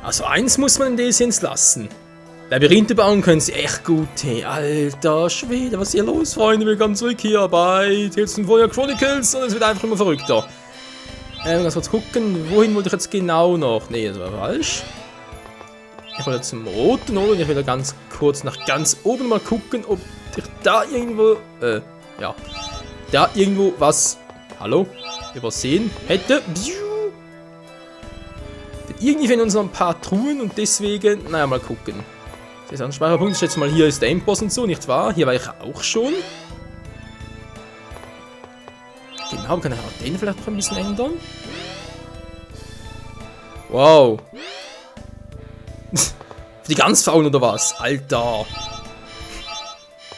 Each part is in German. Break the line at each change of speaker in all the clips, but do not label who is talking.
Also eins muss man in Desens lassen. Labyrinthe bauen können sie echt gut, hey. Alter Schwede, was ist hier los, Freunde? Willkommen zurück hier bei Tales of Warrior Chronicles und es wird einfach immer verrückter. Ganz kurz gucken, wohin wollte ich jetzt genau noch? Ne, das war falsch. Ich wollte zum roten oder ich will ganz kurz nach ganz oben mal gucken, ob ich da irgendwo, ja, da irgendwo was, hallo, übersehen hätte. Irgendwie fehlen uns noch ein paar Truhen und deswegen, naja, mal gucken. Das ist ein Speicherpunkt, ich schätze mal, hier ist der Endboss und so, nicht wahr? Hier war ich auch schon. Genau, kann ich auch den vielleicht noch ein bisschen ändern? Wow. Für die ganz faulen oder was? Alter.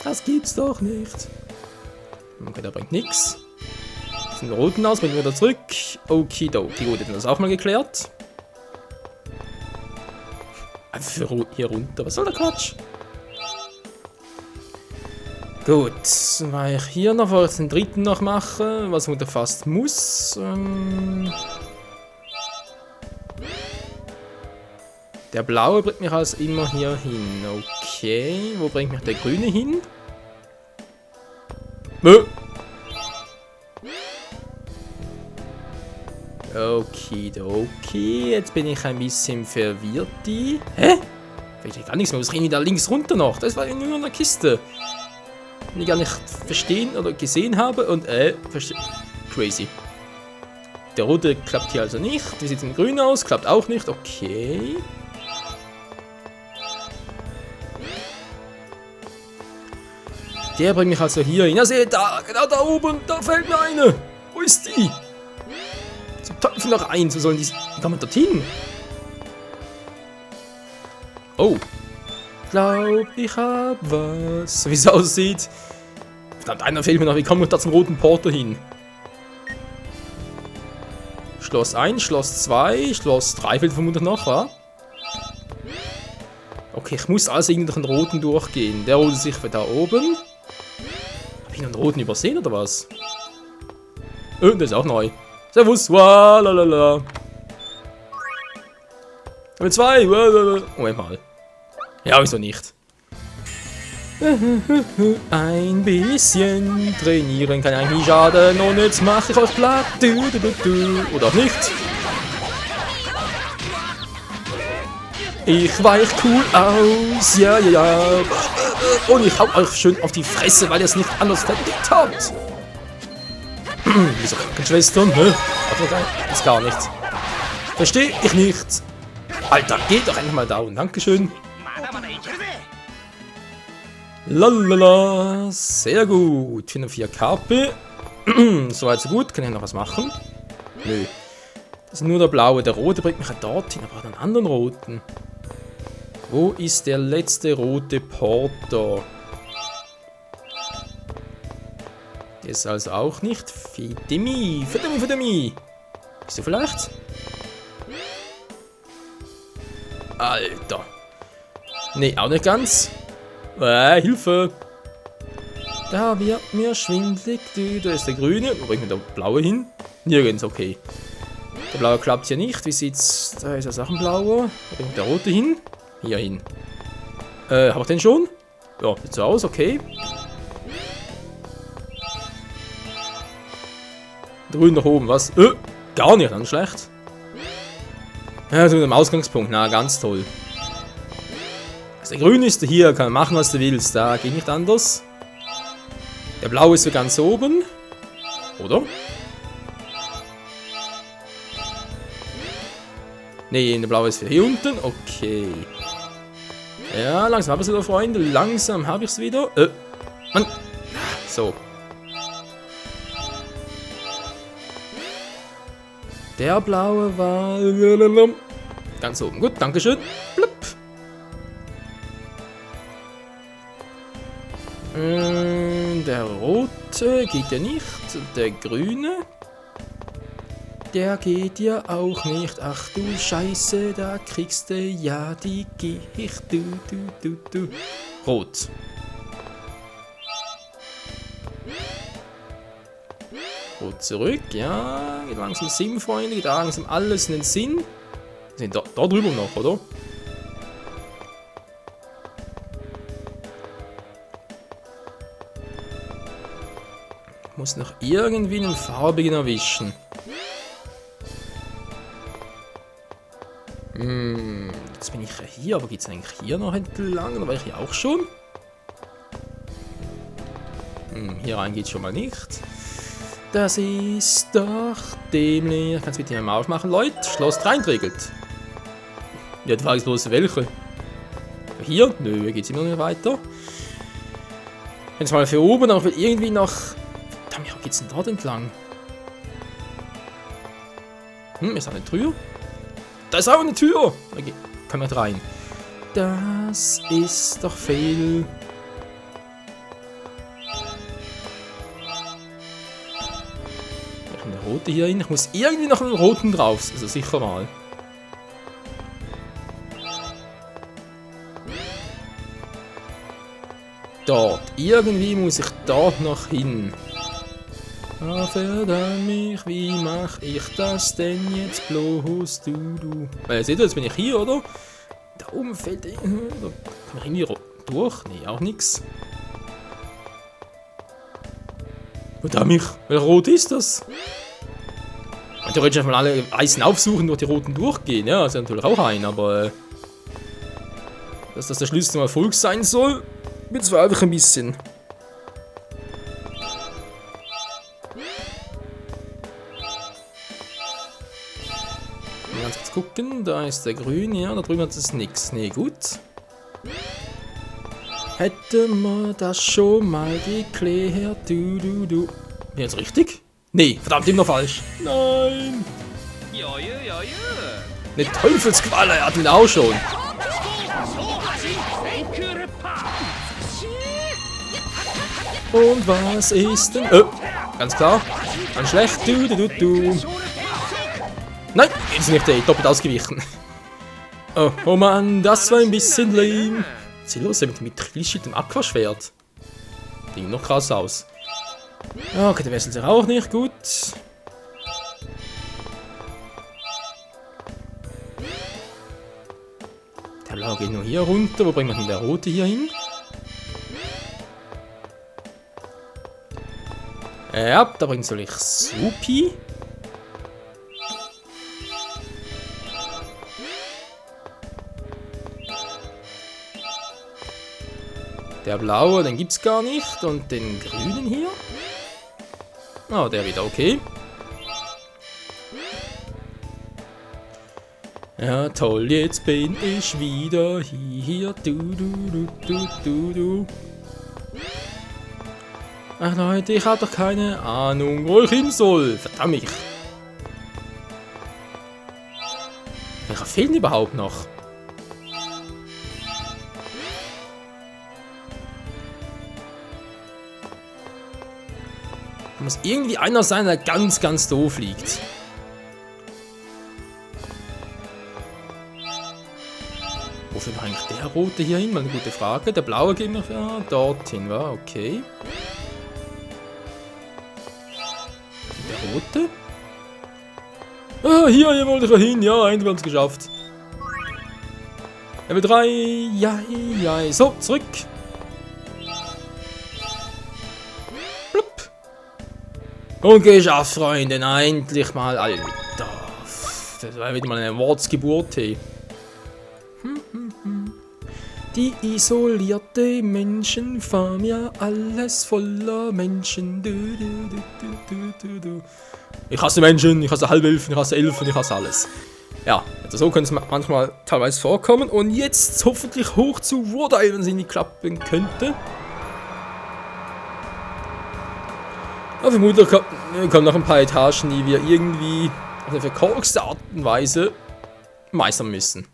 Das gibt's doch nicht. Okay, der bringt nichts. Den roten aus, bringen wir wieder zurück. Okidoki, gut, hätten wir das auch mal geklärt. Einfach hier runter, was soll der Quatsch? Gut, weil ich hier noch vor den dritten noch mache, was man da fast muss. Der blaue bringt mich also immer hier hin. Okay, wo bringt mich der grüne hin? Okidoki, jetzt bin ich ein bisschen verwirrt. Hä? Ich gar nichts mehr, was rein da links runter noch? Das war ja nur eine Kiste. Die ich gar nicht verstehen oder gesehen habe und crazy. Der rote klappt hier also nicht. Wie sieht es im Grün aus? Klappt auch nicht. Okay. Der bringt mich also hier hin. Ja, seht da, genau da oben, da fällt mir eine. Wo ist die? Zum Teufel noch eins. Wo sollen die? Wie kann man dorthin? Oh. Ich glaube, ich hab was. So wie es aussieht. Verdammt, einer fehlt mir noch. Wie komme ich da zum roten Porter hin? Schloss 1, Schloss 2, Schloss 3 fehlt vermutlich noch, wa? Okay, ich muss also irgendwie durch den roten durchgehen. Der rote sich für da oben. Hab ich noch einen roten übersehen oder was? Der ist auch neu. Servus, walalala. Level 2, Moment mal. Ja, wieso nicht? Ein bisschen trainieren kann eigentlich nie schaden und jetzt mach ich euch platt. Oder auch nicht. Ich weich cool aus. Ja, ja, ja. Und ich hau euch schön auf die Fresse, weil ihr es nicht anders verdient habt. Wieso Krankenschwestern? Ist gar nichts. Verstehe ich nicht. Alter, geht doch endlich mal down. Dankeschön. Lalala, sehr gut. 404 KP. Soweit so gut. Kann ich noch was machen? Nö. Das ist nur der blaue. Der rote bringt mich ja dorthin, aber einen anderen roten. Wo ist der letzte rote Porter? Der ist also auch nicht. Fidemi. Bist du vielleicht? Alter. Nee, auch nicht ganz. Hilfe! Da wird mir schwindelig. Da ist der grüne. Wo bringt mir der blaue hin? Nirgends, okay. Der blaue klappt hier nicht. Wie sieht's? Da ist ja auch ein blauer. Wo bringt der rote hin? Hier hin. Hab ich den schon? Ja, sieht so aus, okay. Grün nach oben, was? Gar nicht, dann schlecht. Ja, so mit dem Ausgangspunkt. Na, ganz toll. Der grüne ist hier, kann machen, was du willst. Da geht nicht anders. Der blaue ist so ganz oben. Oder? Ne, der blaue ist für hier unten. Okay. Ja, langsam habe ich es wieder, Freunde. Langsam habe ich es wieder. Mann. So. Der blaue war ganz oben. Gut, dankeschön. Blub. Der rote geht ja nicht. Der grüne. Der geht ja auch nicht. Ach du Scheiße, da kriegst du ja die Gicht. Du. Rot. Rot zurück, ja. Geht langsam Sinn, Freunde. Geht langsam alles in den Sinn. Sind da drüber noch, oder? Ich muss noch irgendwie einen farbigen erwischen. Jetzt bin ich ja hier, aber geht es eigentlich hier noch entlang? Da war ich hier auch schon. Hier rein geht schon mal nicht. Das ist doch dämlich. Ich kann es mit dem aufmachen, Leute. Schloss reinträgelt. Ja, die Frage ist bloß welche. Hier? Nö, hier geht es immer noch nicht weiter. Jetzt mal für oben, aber irgendwie noch. Verdammt, wie geht's denn dort entlang? Ist da eine Tür? Da ist auch eine Tür! Okay, kann man rein. Das ist doch fehl. Der rote hier hin. Ich muss irgendwie noch einen roten drauf. Also sicher mal. Dort. Irgendwie muss ich dort noch hin. Ah, verdammt mich, wie mach ich das denn jetzt bloß, du? Seht ihr, jetzt bin ich hier, oder? Da oben fällt... Da kann man irgendwie durch? Nee, auch nix. Verdammt mich, welcher Rot ist das? Man theoretisch einfach mal alle Eisen aufsuchen, durch die roten durchgehen, ja, das ist natürlich auch ein, aber... dass das der Schlüssel zum Erfolg sein soll, bezweifle ich ein bisschen. Ganz kurz gucken, da ist der Grün, ja, da drüben hat es nichts. Nee, gut. Hätten wir das schon mal geklärt, du. Bin ich jetzt richtig? Nee, verdammt, immer falsch. Nein! Eine Teufelsqualle hatten wir auch schon. Und was ist denn? Ganz klar. Ganz schlecht, du. Nein, jetzt nicht doppelt ausgewichen. Oh Mann, das war ein bisschen lame. Was ist hier los mit dem Aquaschwert? Sieht noch krass aus. Okay, der wechselt sich auch nicht gut. Der blaue geht nur hier runter. Wo bringt man denn der rote hier hin? Ja, da bringt soll ich Supi. Der blaue, den gibt's gar nicht. Und den grünen hier. Oh, der wieder okay. Ja, toll, jetzt bin ich wieder hier. Du. Ach Leute, ich hab doch keine Ahnung, wo ich hin soll. Verdammt mich. Welcher fehlt denn überhaupt noch? Da muss irgendwie einer sein, der ganz, ganz doof liegt. Wo fällt eigentlich der rote hier hin? Mal eine gute Frage. Der blaue geht noch dorthin, war okay. Der rote? Ah, hier wollte ich hin. Ja, endlich haben wir es geschafft. Level 3. Ja. So, zurück. Und geschafft, Freunde, endlich mal, Alter. Das war wieder mal eine Wortsgeburt, hey. Die isolierte Menschenfarm, ja, alles voller Menschen. Du. Ich hasse Menschen, ich hasse Halbelfen, ich hasse Elfen, ich hasse alles. Ja, also so könnte es manchmal teilweise vorkommen. Und jetzt hoffentlich hoch zu Wardale, wenn es irgendwie klappen könnte. Aber vermutlich kommen noch ein paar Etagen, die wir irgendwie auf eine verkorkste Art und Weise meistern müssen.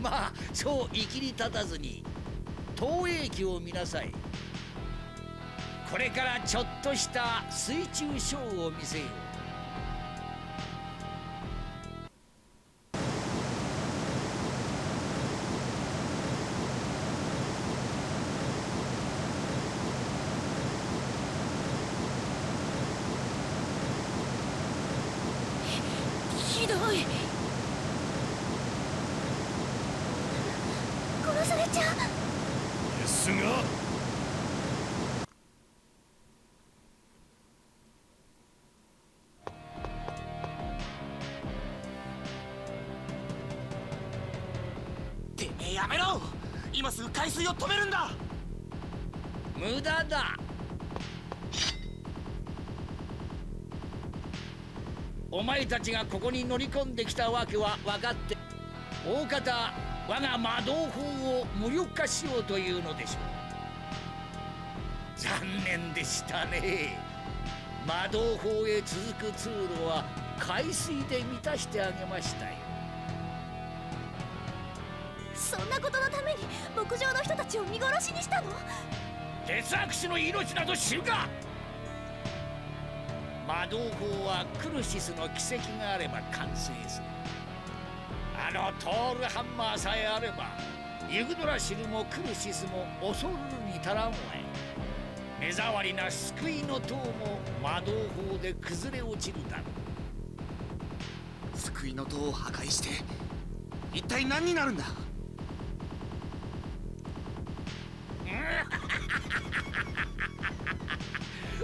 まあそう言い切り立たずに投影機を見なさい。これからちょっとした水中ショーを見せよう。
ひどい。殺されちゃう。
ですが
てめえやめろ。今すぐ海水を止めるんだ。
無駄だ。お前たちがここに乗り込んできたわけは分かって、大方我が魔導法を無力化しようというのでしょう。残念でしたね。魔導法へ続く通路は海水で満たしてあげましたよ。
そんなことのために牧場の人たちを見殺しにしたの？
劣悪種の命など知るか。魔導法はクルシスの奇跡があれば完成する。あのトールハンマーさえあればユグドラシルもクルシスも恐るるに足らんわい。目障りな救いの塔も魔導法で崩れ落ちるだろう。
救いの塔を破壊して一体何になるんだ。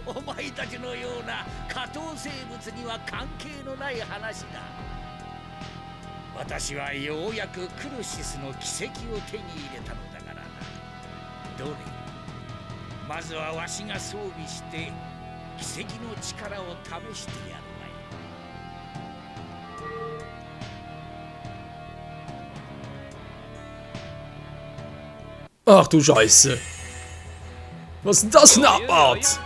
お前たちのような下等生物には関係のない話だ。私はようやくクルシスの奇跡を手に入れたのだからな。どれ、まずはわしが装備して奇跡の力を試してやるわい。
Ach du Scheiße. Was ist denn das für eine Abart?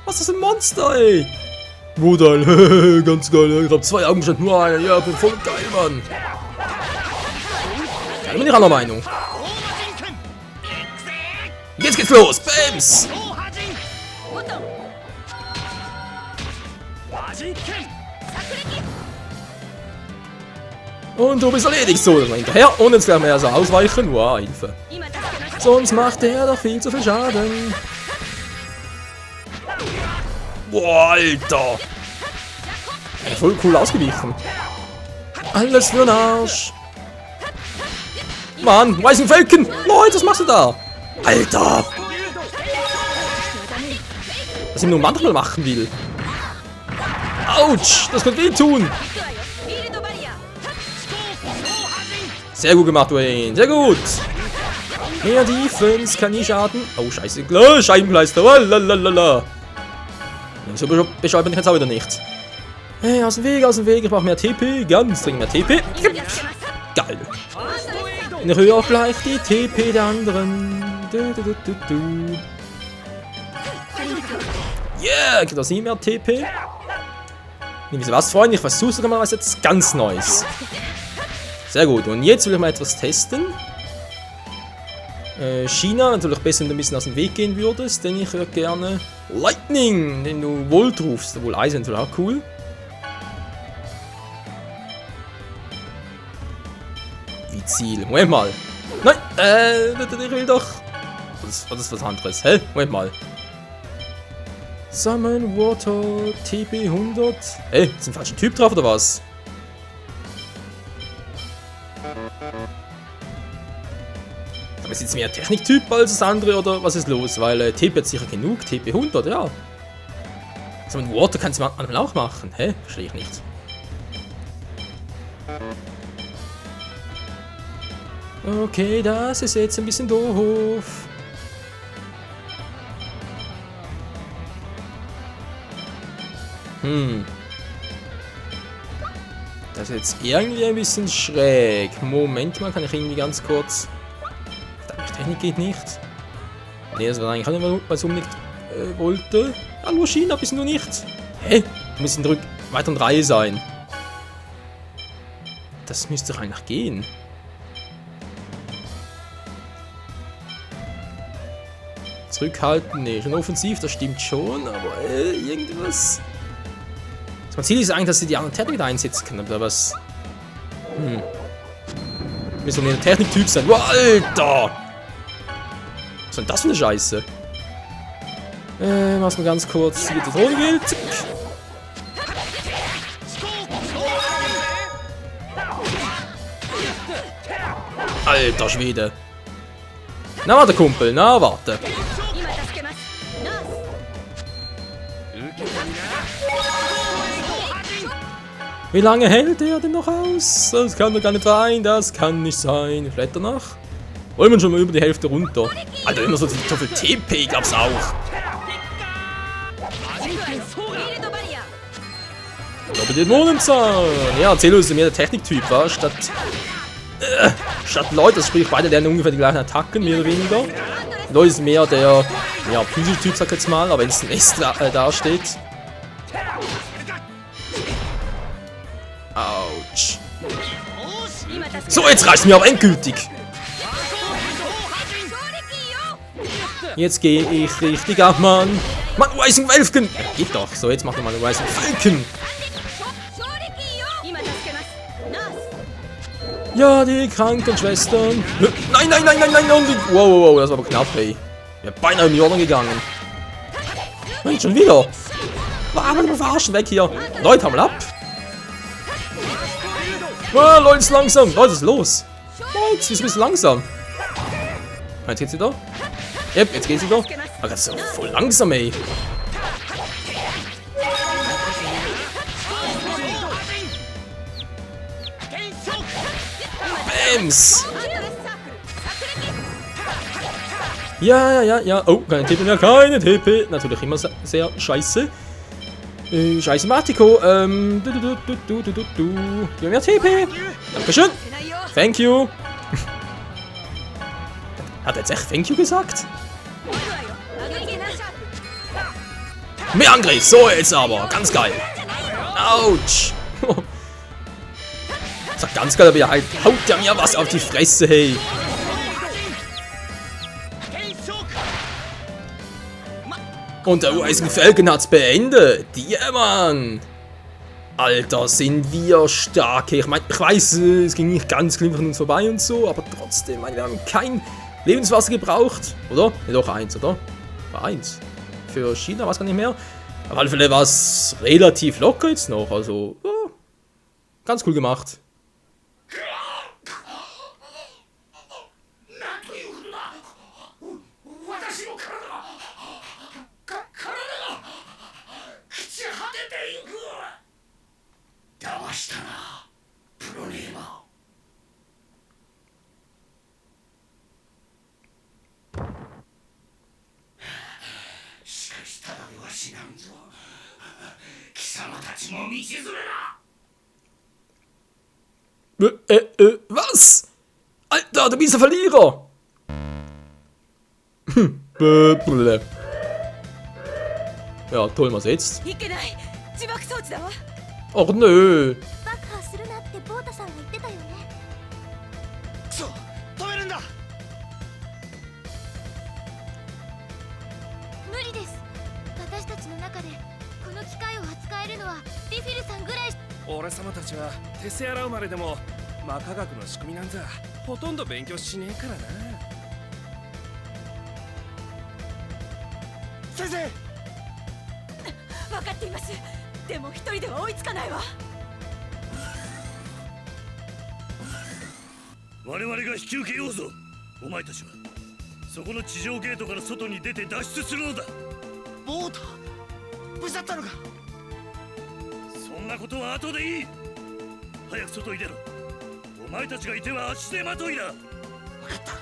Was ist das für ein Monster, ey? Bruder, ganz geil. Ich hab 2 Augen statt nur eine. Ja, bin voll geil, Mann. Ich bin nicht anderer Meinung. Jetzt geht's los. Bams. Und du bist erledigt, so. Dann hinterher. Und jetzt werden wir also ausweichen. Wow, Hilfe. Sonst macht er doch viel zu viel Schaden. Boah, Alter. Ja, voll cool ausgewichen. Alles für den Arsch. Mann, Weißen Falken. Leute, was machst du da? Alter. Was ich nur manchmal machen will. Autsch, das könnte weh tun. Sehr gut gemacht, Wayne. Sehr gut. Mehr Defense kann nie schaden. Oh, scheiße. Scheibenkleister. Lalalala. So beschreibt man jetzt auch wieder nichts. Hey, aus dem Weg, aus dem Weg. Ich brauche mehr TP. Ganz dringend mehr TP. Geil. In der Höhe auch gleich die TP der anderen. Yeah, gibt das nie mehr TP. Nimm ich was, Freunde. Ich versuche sogar mal was jetzt ganz Neues. Sehr gut. Und jetzt will ich mal etwas testen. China, natürlich besser, wenn du ein bisschen aus dem Weg gehen würdest, denn ich würde gerne Lightning, den du Volt rufst, obwohl Eis ist natürlich auch cool. Wie Ziel. Moment mal. Nein, ich will doch. Das ist was anderes. Hä? Moment mal. Summon Water TP 100. Ey, ist ein falscher Typ drauf oder was? Aber ist jetzt mehr Techniktyp als das andere oder was ist los? Weil TP hat sicher genug, TP 100, ja. So ein Water kannst du manchmal auch machen, hä? Verstehe ich nicht. Okay, das ist jetzt ein bisschen doof. Das ist jetzt irgendwie ein bisschen schräg. Moment mal, kann ich irgendwie ganz kurz... Technik geht nicht. Ne, das war eigentlich auch nicht, was ich unbedingt wollte. Ja, nur China, bis nur nicht. Hä? Wir müssen weiter in Reihe sein. Das müsste doch eigentlich gehen. Zurückhalten, nee, schon offensiv, das stimmt schon, aber irgendwas. Das Ziel ist eigentlich, dass sie die anderen Technik einsetzen können, aber was. Müssen wir ein Techniktyp sein. Wow, Alter! Was ist denn das für eine Scheiße? Mach's mal ganz kurz hier die Drohne gilt. Alter Schwede. Na warte, Kumpel, na warte. Wie lange hält er denn noch aus? Das kann doch gar nicht sein, das kann nicht sein. Vielleicht danach? Wollen wir schon mal über die Hälfte runter? Alter, immer so viel TP gab's auch. Doppel Dämonenzahn. Ja, Zelo ist mehr der Techniktyp, war statt Leute, sprich beide lernen ungefähr die gleichen Attacken, mehr oder weniger. Leute ist mehr der, ja, Physik-Typ, sag ich jetzt mal, aber wenn es ein S da steht. Autsch. So, jetzt reicht's mir aber endgültig. Jetzt gehe ich richtig ab, Mann. Mann, Rising Welfken. Geht doch. So, jetzt machen wir mal Rising Falcon. Ja, die Krankenschwestern. Nein, nein, nein, nein, nein. Wow, wow, wow, das war aber knapp, ey. Wir sind beinahe in die Ordnung gegangen. Nein, schon wieder. Aber wir verarschen weg hier. Leute, hau mal ab. Oh, Leute, ist langsam. Leute, ist los. Leute, ist ein bisschen langsam. Jetzt geht's wieder. Yep, jetzt geht's wieder. Aber das ist ja voll langsam, ey. Bams. Ja. Oh, keine TP mehr, keine TP. Natürlich immer sehr scheiße. Scheiße Martico. Wir haben ja TP. Dankeschön. Thank you. Hat er jetzt echt Thank you gesagt? Mehr Angriff. So jetzt aber. Ganz geil. Autsch. Sagt ganz geil, aber halt haut der mir was auf die Fresse, hey. Und der Rising Falcon hat's beendet. Ja, Mann. Alter, sind wir stark. Ich meine, ich weiß, es ging nicht ganz glimpflich an uns vorbei und so, aber trotzdem, wir haben kein Lebenswasser gebraucht. Oder? Ne, doch eins, oder? War eins. Für China war es gar nicht mehr. Auf alle Fälle war es relativ locker jetzt noch. Also, ja, ganz cool gemacht. Was? Alter, du bist ein Verlierer! Ja, toll, was jetzt? Och nö!
我々が引き受けようぞ。お前たちはそこの地上ゲートから外に出て脱出するのだ。
ボート無事だったのか。
そんなことは後でいい。早く外に出ろ。お前たちがいては足手まといだ。分かった。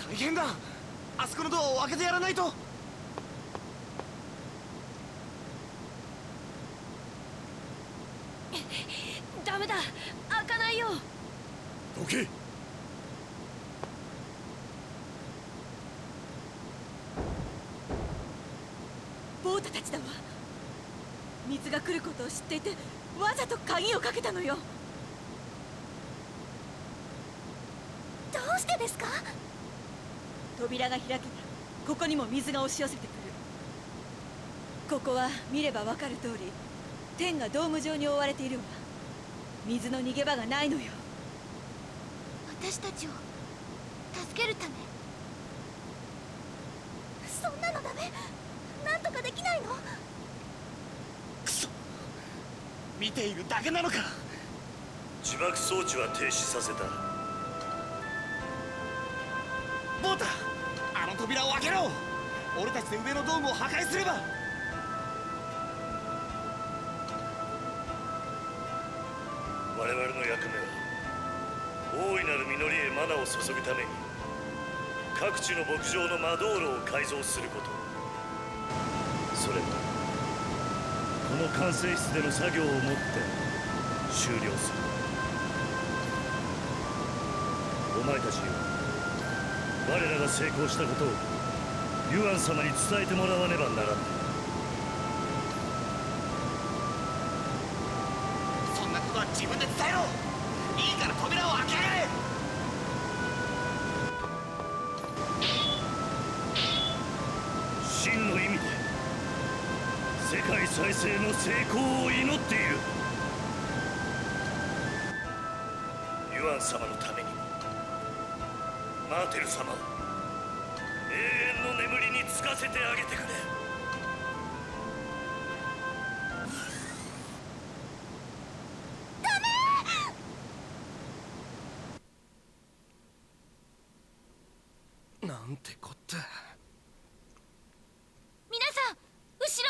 大変だ。あそこのドアを開けてやらないと。
ダメだ、開かないよ。
どけ。
ボータたちだわ。水が来ることを知っていてわざと鍵をかけたのよ。どうしてですか？扉が開けたらここにも水が押し寄せてくる。ここは見ればわかる通り天がドーム状に覆われているわ。水の逃げ場がないのよ。私たちを助けるため。そんなのダメ。なんとかできないの？
くそ、見ているだけなのか。
自爆装置は停止させた。
ボータ、あの扉を開けろ。俺たちで上のドームを破壊すれば。
我々の役目は大いなる実りへマナを注ぐために各地の牧場の魔道路を改造すること。それはこの管制室での作業をもって終了する。お前たちよ、我らが成功したことをユアン様に伝えてもらわねばならん。
そんなことは自分で伝えろ。いいから扉を開けやがれ。
真の意味で世界再生の成功を祈っている。ユアン様のためにもマーテル様を永遠の眠りにつかせてあげてくれ。
なんてこった。
皆さん後ろ。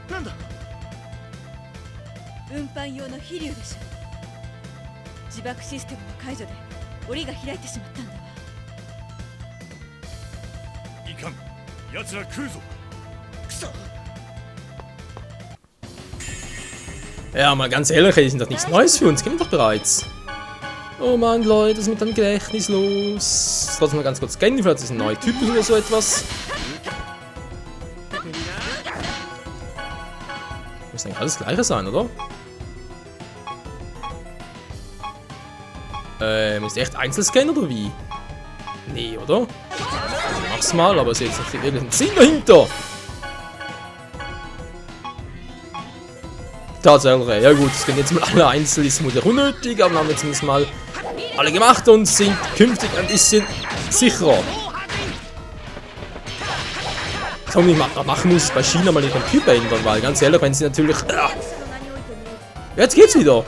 なんだ。
運搬用の飛竜でしょ。自爆システムの解除で檻が開いてしまったんだわ。
いかん、奴ら来るぞ。
くそ。
Ja, mal ganz ehrlich, das ist doch nichts Neues für uns, kennen wir doch bereits. Oh Mann, Leute, was ist mit deinem Gedächtnis los? Trotzdem mal ganz kurz scannen, vielleicht ist ein neuer Typus oder so etwas. Muss eigentlich alles gleiche sein, oder? Ist echt Einzelscan oder wie? Nee, oder? Ich mach's mal, aber es ist jetzt nicht wirklich ein Sinn dahinter. Tatsächlich, ja gut, das können jetzt mal alle einzeln, ist vermutlich unnötig, aber wir haben jetzt zumindest mal alle gemacht und sind künftig ein bisschen sicherer. Was man nicht machen muss, ist bei China mal den Computer ändern, weil ganz ehrlich, wenn sie natürlich... Jetzt geht's wieder!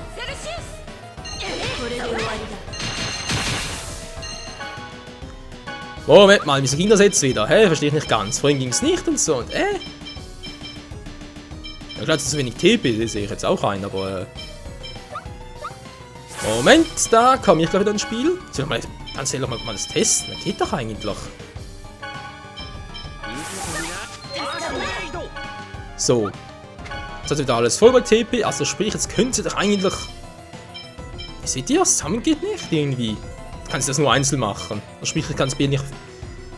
Moment mal, wieso ging das jetzt wieder? Hä, verstehe ich nicht ganz. Vorhin ging es nicht und so und Ja klar, zu wenig TP, das sehe ich jetzt auch ein, aber Moment, da komme ich gleich wieder ins Spiel. Soll ich mal ganz ehrlich mal das testen? Das geht doch eigentlich. So. Jetzt hat wieder alles voll bei TP, also sprich, jetzt könnte doch eigentlich... Seht ihr, zusammen geht nicht irgendwie. Du kannst das nur einzeln machen. Sprich, ich kann das Bild nicht...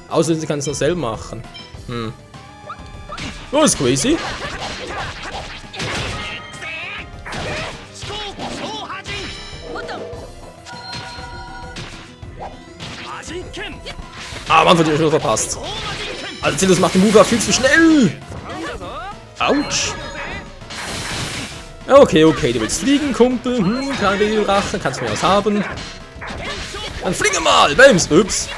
Außer sie kann es nur selber machen. Oh, ist crazy. Ah, Mann, von dir schon verpasst. Also, Zillus macht den Move viel zu schnell. Autsch. Okay, okay, du willst fliegen, Kumpel. Kleine Videorache, kannst du mir was haben. Dann fliege mal, Bams. Ups.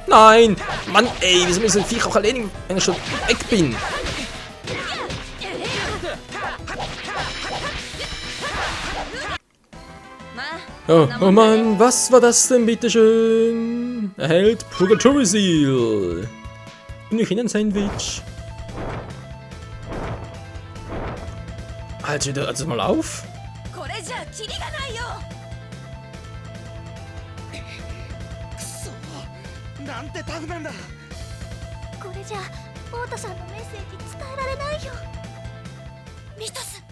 Nein. Mann, ey, wieso muss ich den Viech auch erledigen, wenn ich schon weg bin? Oh, oh Mann, was war das denn, bitteschön? Erhält Purgatory Seal. Bin ich in ein Sandwich? Also mal auf.
なんてタフなんだ。
これじゃオータさんのメッセージ伝えられないよ。ミトス、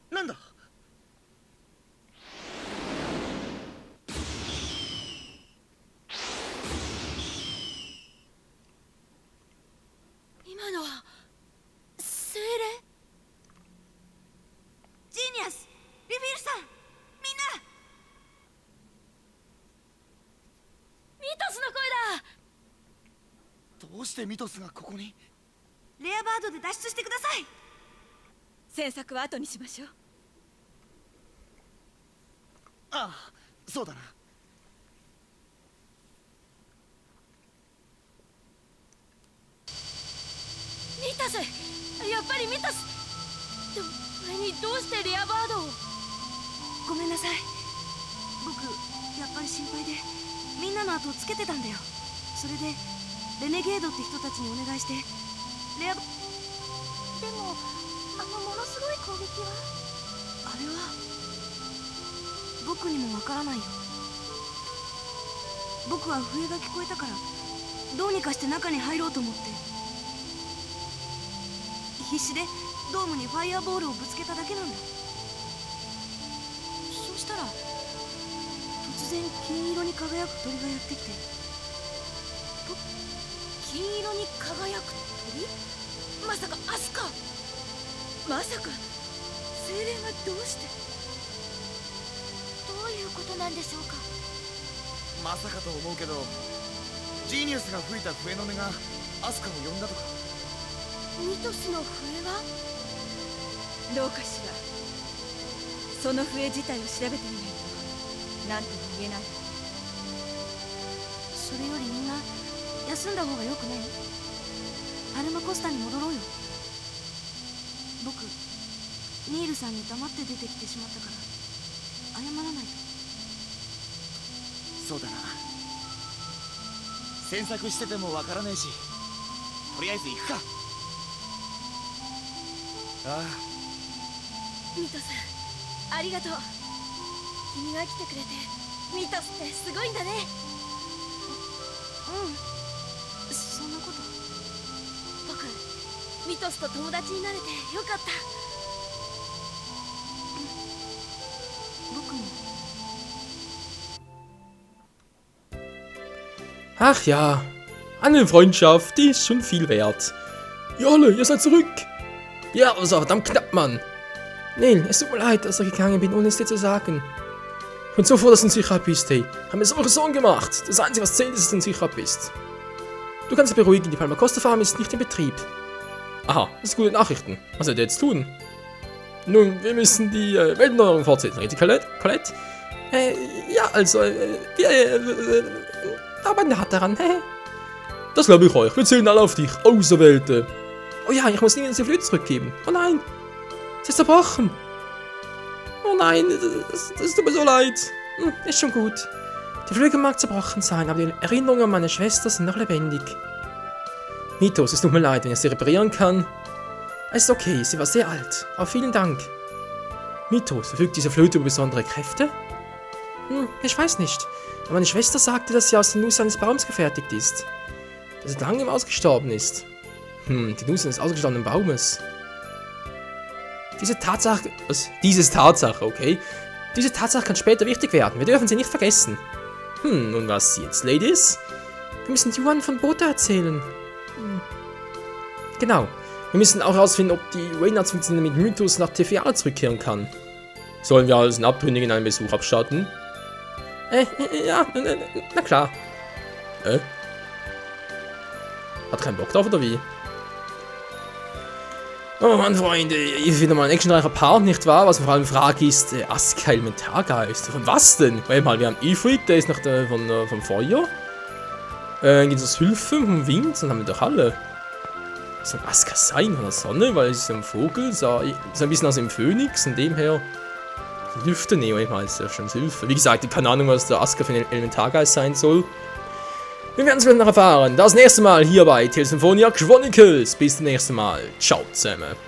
なんだ。
今のは精霊。ジーニアス、リフィルさん、みんな。ミトスの声だ。
どうしてミトスがここに？
レアバードで脱出してください。詮索は後にしましょう。
ああ、そうだな。
ミトス、やっぱりミトス。でもそれにどうしてレアバードを。ごめんなさい、僕やっぱり心配でみんなの後をつけてたんだよ。それでレネゲードって人たちにお願いしてレアバ。
でもものすごい攻撃は？
あれは僕にもわからないよ。僕は笛が聞こえたからどうにかして中に入ろうと思って必死でドームにファイアボールをぶつけただけなんだ。そうしたら突然金色に輝く鳥がやってきて。金色に輝く鳥？まさかアスカ。まさか精霊がどうして。
どういうことなんでしょうか？
まさかと思うけど、ジーニアスが吹いた笛の音がアスカを呼んだとか。
ミトスの笛が。どうかしら。その笛自体を調べてみないと何とも言えない。それよりみんな休んだ方がよくない？アルマコスタに戻ろうよ。僕ニールさんに黙って出てきてしまったから謝らないと。
そうだな。詮索しててもわからねえし、とりあえず行くか。ああ。
ミトス、ありがとう。君が来てくれて。ミトスってすごいんだね。うん、そんなこと。僕ミトスと友達になれてよかった。僕も。
Ach ja, eine Freundschaft, die ist schon viel wert. Ihr alle, ihr seid zurück. Ja, das war verdammt knapp, Mann. Neil, es tut mir leid, dass ich gegangen bin, ohne es dir zu sagen. Ich bin so froh, dass du in Sicherheit bist, hey. Haben mir solche Sorgen gemacht. Das Einzige, was zählt, ist, dass du in Sicherheit bist. Du kannst dich beruhigen, die Palma Costa Farm ist nicht in Betrieb. Aha, das sind gute Nachrichten. Was soll ich jetzt tun? Nun, wir müssen die Welterneuerung fortsetzen, richtig, Colette? Ja, also, wir arbeiten hart daran, hä? Das glaube ich euch. Wir zählen alle auf dich, Auserwählte. Oh ja, ich muss Ihnen die Flöte zurückgeben. Oh nein, sie ist zerbrochen. Oh nein, das tut mir so leid. Ist schon gut. Die Flügel mag zerbrochen sein, aber die Erinnerungen an meine Schwester sind noch lebendig. Mitos, es tut mir leid, wenn ich sie reparieren kann. Es ist okay, sie war sehr alt, aber vielen Dank. Mitos, verfügt diese Flöte über besondere Kräfte? Ich weiß nicht. Aber meine Schwester sagte, dass sie aus den Nuss eines Baums gefertigt ist. Der seit langem ausgestorben ist. Die Nuss eines ausgestorbenen Baumes. Diese Tatsache, okay? Diese Tatsache kann später wichtig werden. Wir dürfen sie nicht vergessen. Und was jetzt, Ladies? Wir müssen Juan von Bota erzählen. Genau. Wir müssen auch herausfinden, ob die Reynards-Funktion mit Mythos nach TVA zurückkehren kann. Sollen wir als einen Abtrünnigen einen Besuch abstatten? Ja, na klar. Hat keinen Bock drauf, oder wie? Oh Mann, Freunde, ich finde mal ein actionreicher Part, nicht wahr? Was vor allem Frage ist, Aska Elementargeist. Von was denn? Weil mal, wir haben Ifrit, der ist noch vom Feuer. Dann gibt es das Hülfe vom Wind, dann haben wir doch alle. Was soll Aska sein von der Sonne? Weil es ist ein Vogel, so ein bisschen aus dem Phönix, und dem her. Lüfte, nee, ich meine, es ist ja schon Hilfe. Wie gesagt, keine Ahnung, was der Aska für ein Elementargeist sein soll. Wir werden es noch erfahren. Das nächste Mal hier bei Tales Symphonia Chronicles. Bis zum nächsten Mal. Ciao zusammen.